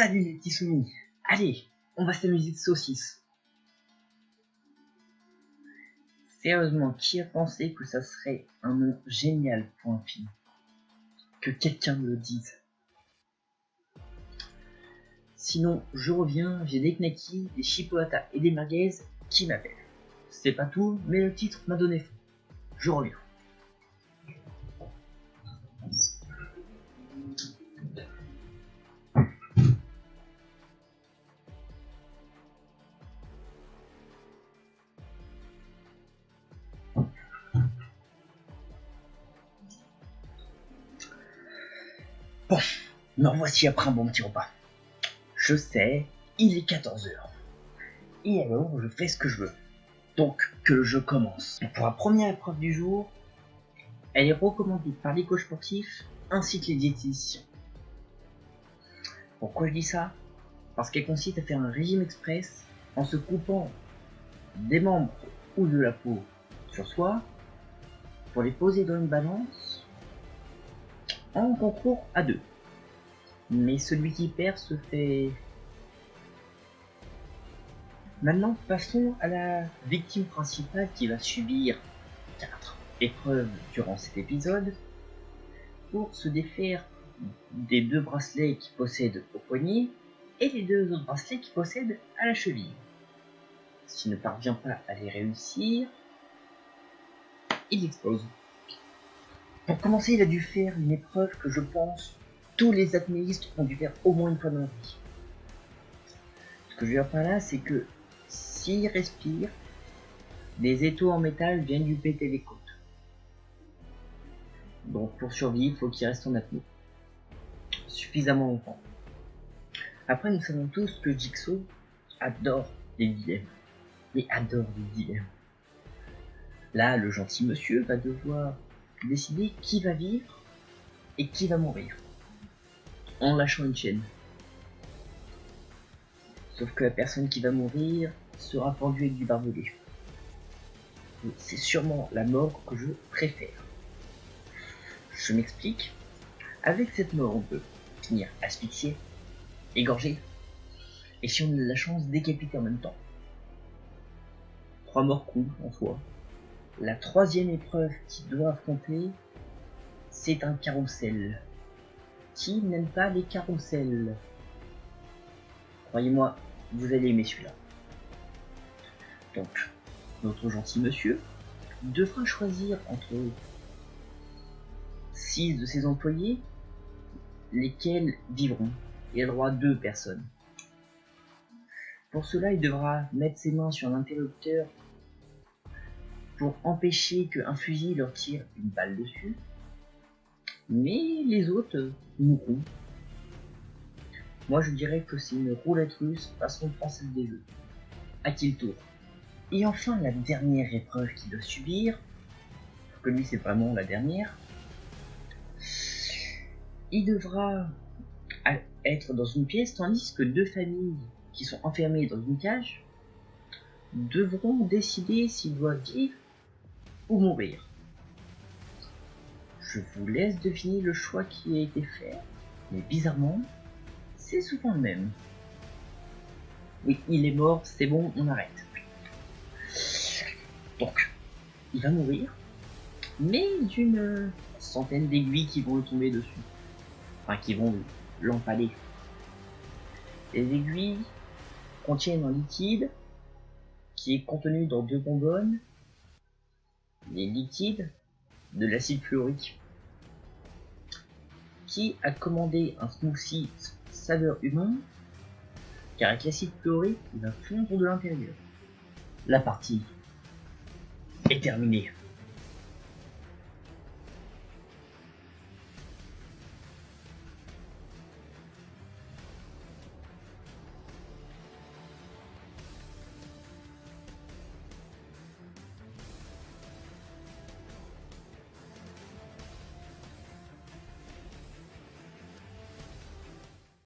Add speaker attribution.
Speaker 1: Salut les petits soumis. Allez, on va s'amuser de saucisses. Sérieusement, qui a pensé que ça serait un nom génial pour un film? Que quelqu'un me le dise. Sinon, je reviens, j'ai des knackis, des chipolatas et des merguez qui m'appellent. C'est pas tout, mais le titre m'a donné faim. Je reviens. Bon, me revoici après un bon petit repas. Je sais, il est 14h. Et alors, je fais ce que je veux. Donc, que le jeu commence. Pour la première épreuve du jour, elle est recommandée par les coachs sportifs ainsi que les diététiciens. Pourquoi je dis ça? Parce qu'elle consiste à faire un régime express en se coupant des membres ou de la peau sur soi pour les poser dans une balance en concours à 2. Mais celui qui perd se fait... Maintenant, passons à la victime principale qui va subir 4 épreuves durant cet épisode pour se défaire des 2 bracelets qu'il possède au poignet et les 2 autres bracelets qu'il possède à la cheville. S'il ne parvient pas à les réussir, il explose. Pour commencer, il a dû faire une épreuve que je pense tous les athlètes ont dû faire au moins une fois dans leur vie. Ce que je veux dire par là, c'est que s'il respire, des étaux en métal viennent lui péter les côtes. Donc pour survivre, il faut qu'il reste en apnée suffisamment longtemps. Après, nous savons tous que Jigsaw adore les dilemmes. Mais adore les dilemmes. Là, le gentil monsieur va devoir décider qui va vivre et qui va mourir en lâchant une chaîne. Sauf que la personne qui va mourir sera pendue avec du barbelé. C'est sûrement la mort que je préfère. Je m'explique. Avec cette mort, on peut finir asphyxié, égorgé, et si on a la chance, décapité en même temps. 3 morts cool en soi. La 3e épreuve qu'il doit affronter, c'est un carrousel. Qui n'aime pas les carrousels? Croyez-moi, vous allez aimer celui-là. Donc, notre gentil monsieur devra choisir entre 6 de ses employés, lesquels vivront. Il a droit à 2 personnes. Pour cela, il devra mettre ses mains sur un interrupteur pour empêcher qu'un fusil leur tire une balle dessus. Mais les autres mourront. Moi je dirais que c'est une roulette russe façon française des jeux. À qui le tour? Et enfin la dernière épreuve qu'il doit subir, que lui c'est vraiment la dernière, il devra être dans une pièce tandis que 2 familles qui sont enfermées dans une cage devront décider s'ils doivent vivre ou mourir. Je vous laisse deviner le choix qui a été fait, mais bizarrement, c'est souvent le même. Oui, il est mort, c'est bon, on arrête. Donc, il va mourir, mais d'une centaine d'aiguilles qui vont le tomber dessus. Enfin, qui vont l'empaler. Les aiguilles contiennent un liquide qui est contenu dans 2 bonbonnes. Les liquides de l'acide fluorique. Qui a commandé un smoothie saveur humain? Car avec l'acide fluorique, il va fondre de l'intérieur. La partie est terminée.